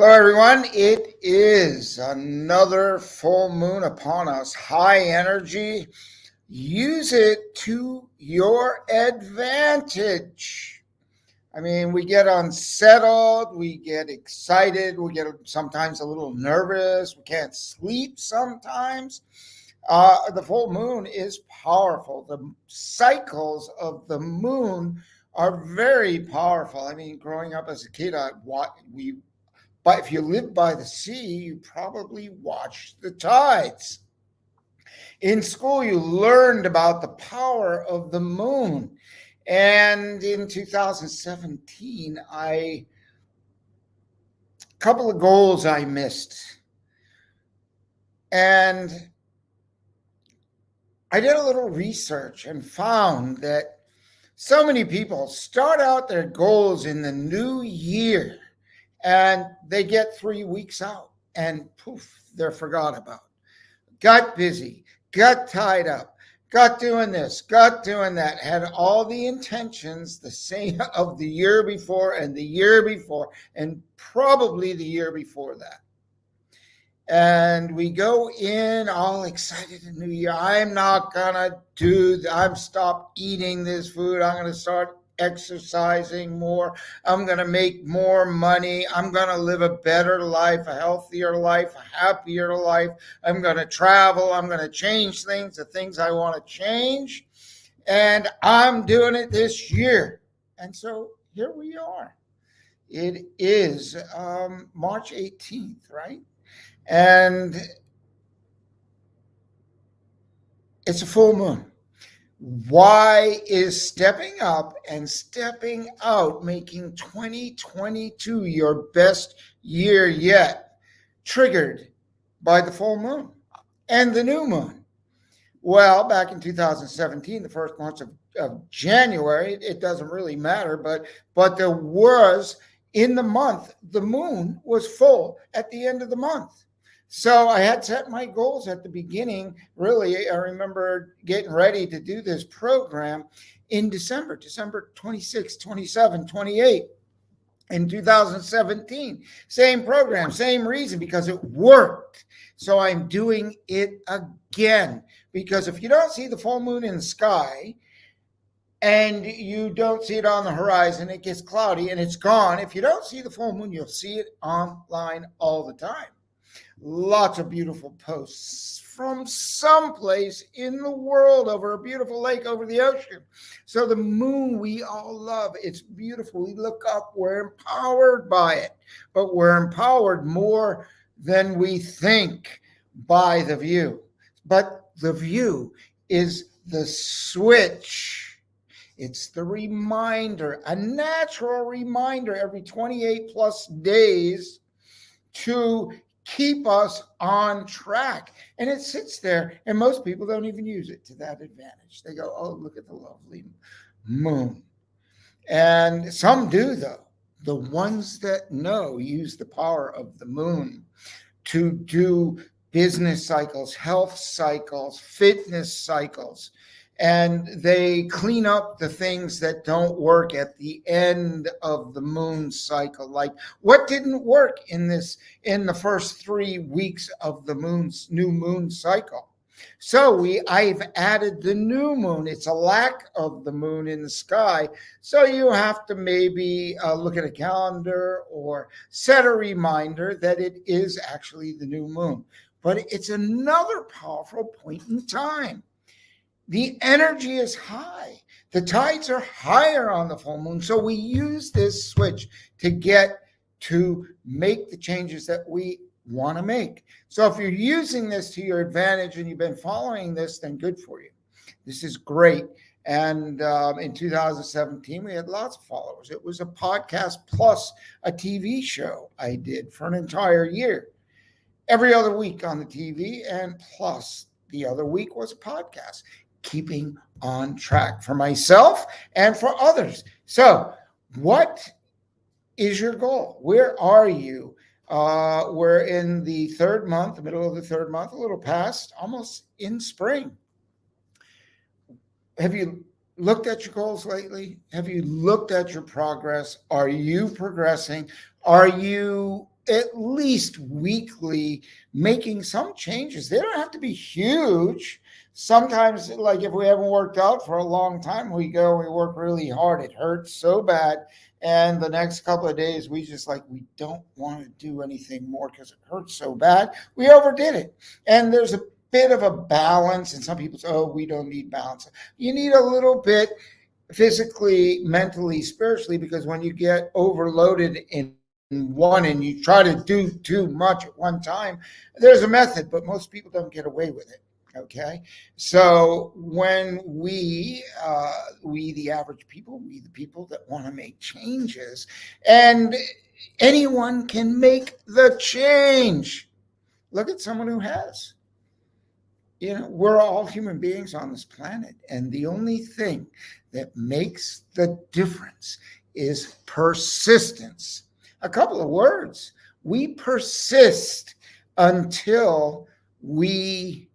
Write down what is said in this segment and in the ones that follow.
Hello, everyone. It is another full moon upon us. High energy. Use it to your advantage. I mean, we get unsettled, we get excited, we get sometimes a little nervous, we can't sleep sometimes. The full moon is powerful. The cycles of the moon are very powerful. I mean, growing up as a kid, but if you live by the sea, you probably watched the tides. In school, you learned about the power of the moon. And in 2017, a couple of goals I missed. And I did a little research and found that so many people start out their goals in the new year and they get 3 weeks out and poof, they're forgot about. Got busy, got tied up, got doing this, got doing that, had all the intentions the same of the year before and the year before, and probably the year before that. And we go in all excited in New Year. I'm stop eating this food. I'm going to start exercising more. I'm going to make more money. I'm going to live a better life, a healthier life, a happier life. I'm going to travel. I'm going to change things, the things I want to change. And I'm doing it this year. And so here we are. It is March 18th, right? And it's a full moon. Why is stepping up and stepping out making 2022 your best year yet triggered by the full moon and the new moon? Well, back in 2017, the first month of January, it doesn't really matter, but there was in the month, the moon was full at the end of the month. So I had set my goals at the beginning. Really, I remember getting ready to do this program in December 26, 27, 28 in 2017. Same program, same reason, because it worked. So I'm doing it again. Because if you don't see the full moon in the sky, and you don't see it on the horizon, it gets cloudy and it's gone. If you don't see the full moon, you'll see it online all the time. Lots of beautiful posts from someplace in the world over a beautiful lake over the ocean. So the moon we all love. It's beautiful. We look up, we're empowered by it, but we're empowered more than we think by the view. But the view is the switch. It's the reminder, a natural reminder every 28 plus days to keep us on track. And it sits there, and most people don't even use it to that advantage. They go, oh, look at the lovely moon. And some do, though. The ones that know use the power of the moon to do business cycles, health cycles, fitness cycles. And they clean up the things that don't work at the end of the moon cycle. Like what didn't work in the first 3 weeks of the new moon cycle. So I've added the new moon. It's a lack of the moon in the sky. So you have to maybe look at a calendar or set a reminder that it is actually the new moon. But it's another powerful point in time. The energy is high. The tides are higher on the full moon. So we use this switch to make the changes that we want to make. So if you're using this to your advantage and you've been following this, then good for you. This is great. And in 2017, we had lots of followers. It was a podcast plus a TV show I did for an entire year. Every other week on the TV, and plus the other week was a podcast. Keeping on track for myself and for others. So what is your goal? Where are you? We're in the third month, the middle of the third month, a little past, almost in spring. Have you looked at your goals lately? Have you looked at your progress? Are you progressing? Are you at least weekly making some changes. They don't have to be huge. Sometimes, like if we haven't worked out for a long time, we work really hard. It hurts so bad. And the next couple of days, we don't want to do anything more because it hurts so bad. We overdid it. And there's a bit of a balance. And some people say, oh, we don't need balance. You need a little bit physically, mentally, spiritually, because when you get overloaded in one and you try to do too much at one time, there's a method, but most people don't get away with it. Okay, so when we the average people, we the people that want to make changes, and anyone can make the change. Look at someone who has. We're all human beings on this planet, and the only thing that makes the difference is persistence. A couple of words. We persist until we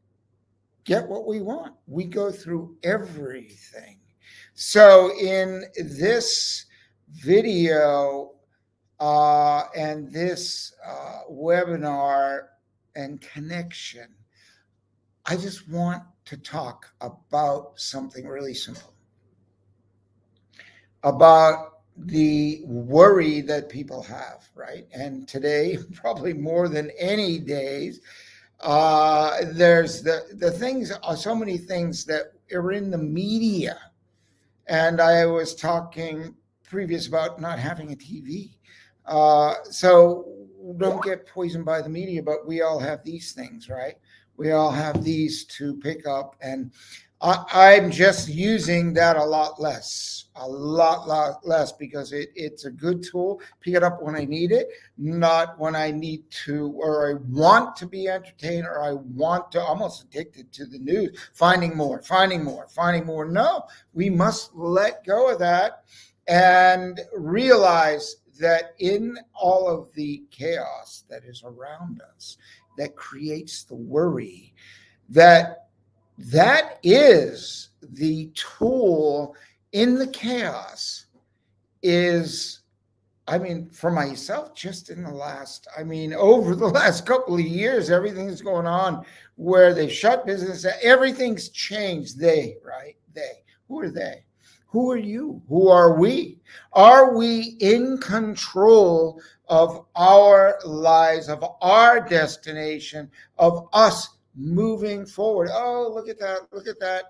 get what we want. We go through everything. So in this video and this webinar and connection, I just want to talk about something really simple, about the worry that people have, right? And today, probably more than any days, there's the things, so many things that are in the media. And I was talking previous about not having a TV. So don't get poisoned by the media, but we all have these things, right? We all have these to pick up. And I'm just using that a lot less, because it's a good tool. Pick it up when I need it, not when I need to, or I want to be entertained, or I want to, almost addicted to the news, finding more. No, we must let go of that and realize that in all of the chaos that is around us, that creates the worry, that is the tool in the chaos. Is, for myself, just in the last, over the last couple of years, everything's going on where they shut business, everything's changed. They. Who are they? Who are you? Who are we? Are we in control of our lives, of our destination, of us moving forward? Oh, look at that.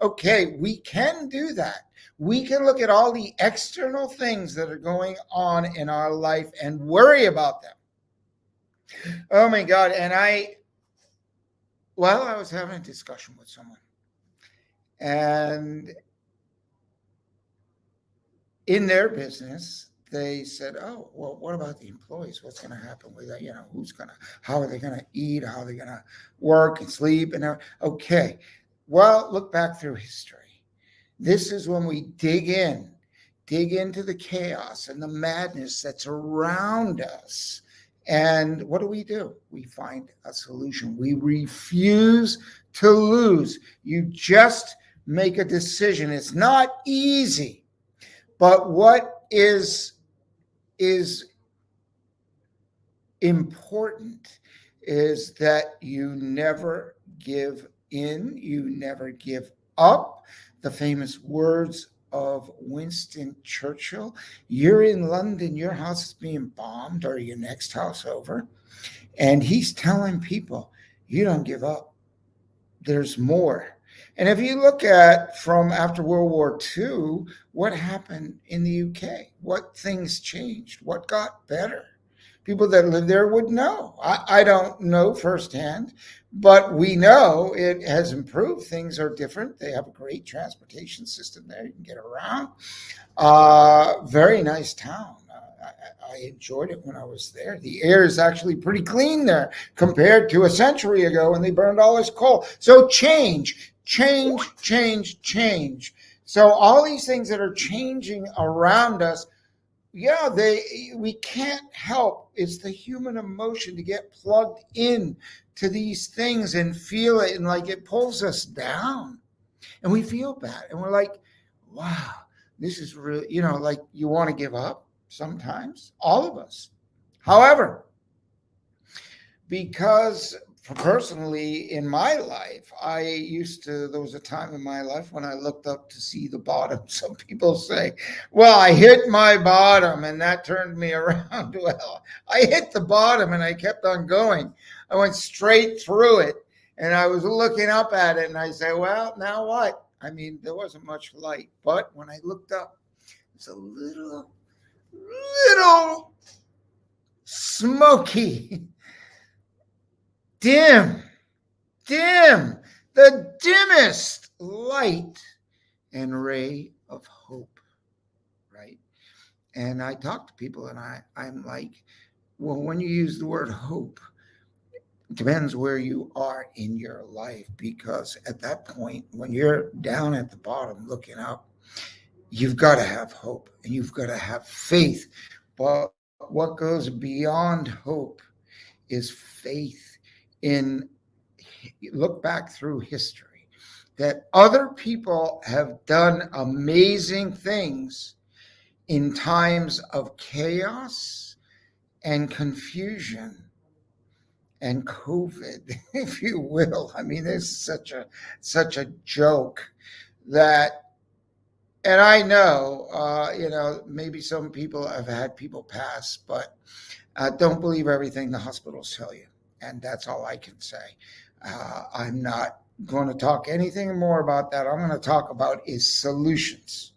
Okay, we can do that. We can look at all the external things that are going on in our life and worry about them. Oh my God. And I was having a discussion with someone, and in their business, they said, oh, well, what about the employees? What's going to happen with that? How are they going to eat? How are they going to work and sleep? And okay, well, look back through history. This is when we dig into the chaos and the madness that's around us. And what do? We find a solution. We refuse to lose. You just make a decision. It's not easy. But what is important is that you never give in, you never give up. The famous words of Winston Churchill: you're in London, your house is being bombed, or your next house over. And he's telling people, you don't give up. There's more. And if you look at from after World War II, what happened in the UK, what things changed, what got better. People that live there would know. I don't know firsthand, but we know it has improved. Things are different. They have a great transportation system there. You can get around. Very nice town. I enjoyed it when I was there. The air is actually pretty clean there compared to a century ago when they burned all this coal. So change. So all these things that are changing around us, we can't help. It's the human emotion to get plugged in to these things and feel it, and like it pulls us down, and we feel bad, and we're like, wow, this is really, like you want to give up sometimes, all of us. However, because personally in my life, there was a time in my life when I looked up to see the bottom. Some people say, well, I hit my bottom and that turned me around. Well, I hit the bottom and I kept on going. I went straight through it and I was looking up at it and I said, well, now what? I mean, there wasn't much light, but when I looked up, it's a little smoky, dim, the dimmest light and ray of hope, right? And I talk to people and I'm like, well, when you use the word hope, it depends where you are in your life, because at that point, when you're down at the bottom looking up, you've got to have hope and you've got to have faith. But what goes beyond hope is faith in, look back through history, that other people have done amazing things in times of chaos and confusion and COVID, if you will. I mean, it's such a joke that, and I know, maybe some people have had people pass, but don't believe everything the hospitals tell you. And that's all I can say. I'm not going to talk anything more about that. I'm going to talk about is solutions.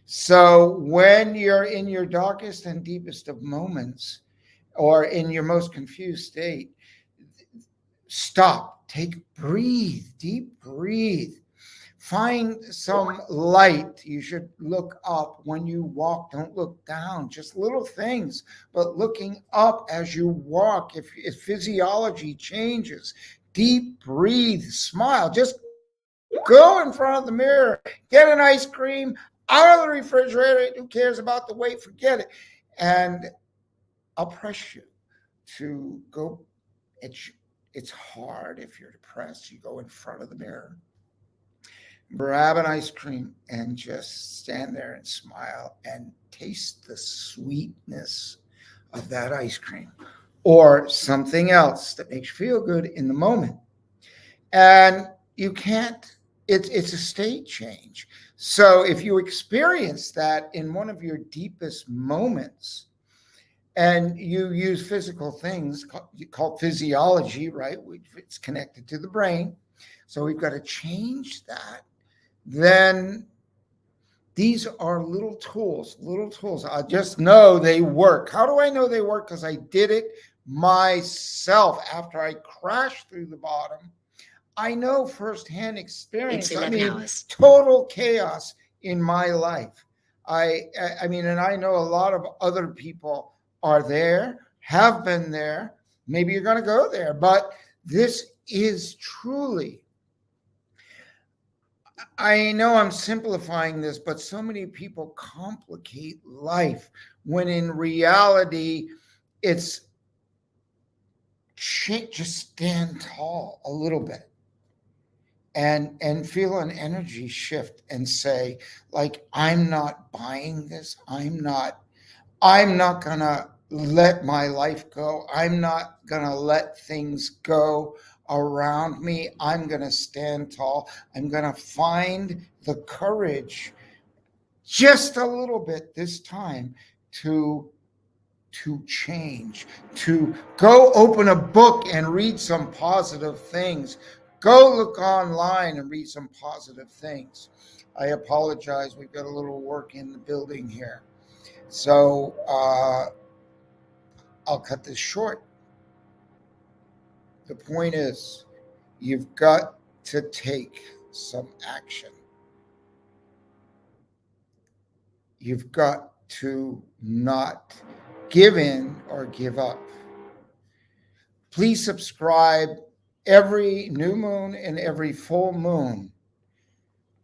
So when you're in your darkest and deepest of moments, or in your most confused state, stop, breathe, deep breathe. Find some light. You should look up when you walk. Don't look down. Just little things, but looking up as you walk. If physiology changes, deep breathe, smile. Just go in front of the mirror, get an ice cream out of the refrigerator. Who cares about the weight? Forget it. And I'll press you to go. It's hard if you're depressed. You go in front of the mirror, grab an ice cream, and just stand there and smile and taste the sweetness of that ice cream or something else that makes you feel good in the moment. And you can't, it's a state change. So if you experience that in one of your deepest moments, and you use physical things called physiology, right? It's connected to the brain. So we've got to change that. Then these are little tools. I just know they work. How do I know they work? Because I did it myself after I crashed through the bottom. I know firsthand experience. I mean, total chaos in my life. I mean, and I know a lot of other people are there, have been there. Maybe you're going to go there, but this is truly, I know I'm simplifying this, but so many people complicate life when in reality, it's just stand tall a little bit and feel an energy shift and say, like, I'm not buying this. I'm not gonna let my life go. I'm not gonna let things go around me. I'm gonna stand tall. I'm gonna find the courage just a little bit this time to change, to go open a book and read some positive things. Go look online and read some positive things. I apologize. We've got a little work in the building here. So I'll cut this short. The point is, you've got to take some action. You've got to not give in or give up. Please subscribe every new moon and every full moon.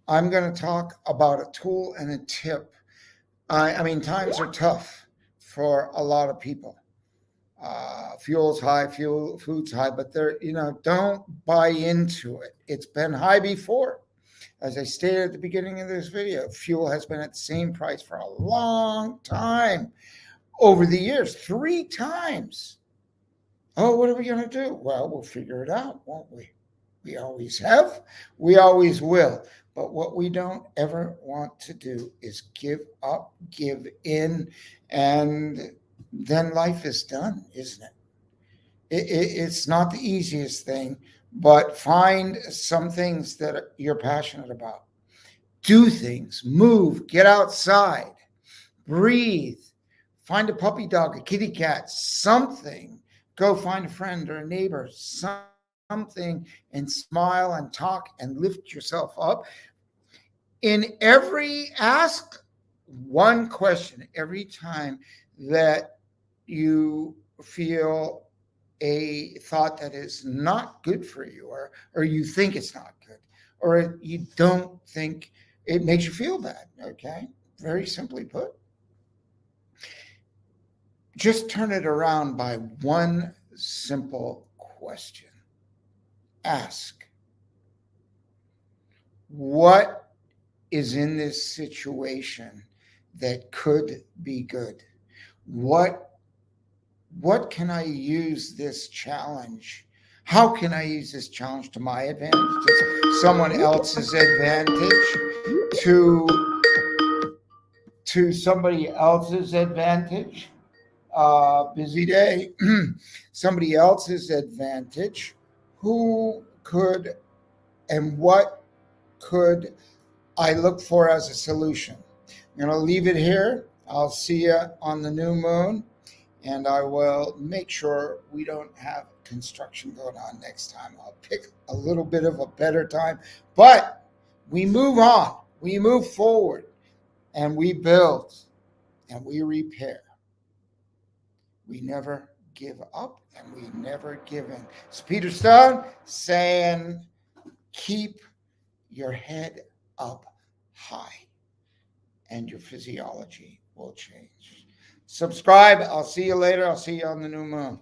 I'm going to talk about a tool and a tip. I mean, times are tough for a lot of people. Fuel's high, food's high, but don't buy into it. It's been high before. As I stated at the beginning of this video, fuel has been at the same price for a long time over the years, 3 times. Oh, what are we going to do? Well, we'll figure it out, won't we? We always have, we always will. But what we don't ever want to do is give up, give in, and then life is done, isn't it? It's not the easiest thing, but find some things that you're passionate about. Do things, move, get outside, breathe, find a puppy dog, a kitty cat, something. Go find a friend or a neighbor, something, and smile and talk and lift yourself up. In every ask one question every time that you feel a thought that is not good for you, or you think it's not good, or you don't think it makes you feel bad. Okay, very simply put, just turn it around by one simple question. Ask, what is in this situation that could be good? What what can I use this challenge? How can I use this challenge to my advantage, to someone else's advantage, to somebody else's advantage? Busy day. Somebody else's advantage. Who could and what could I look for as a solution? I'm going to leave it here. I'll see you on the new moon, and I will make sure we don't have construction going on next time. I'll pick a little bit of a better time, but we move on, we move forward, and we build and we repair. We never give up and we never give in. It's Peter Stone saying, keep your head up high and your physiology will change. Subscribe. I'll see you later. I'll see you on the new moon.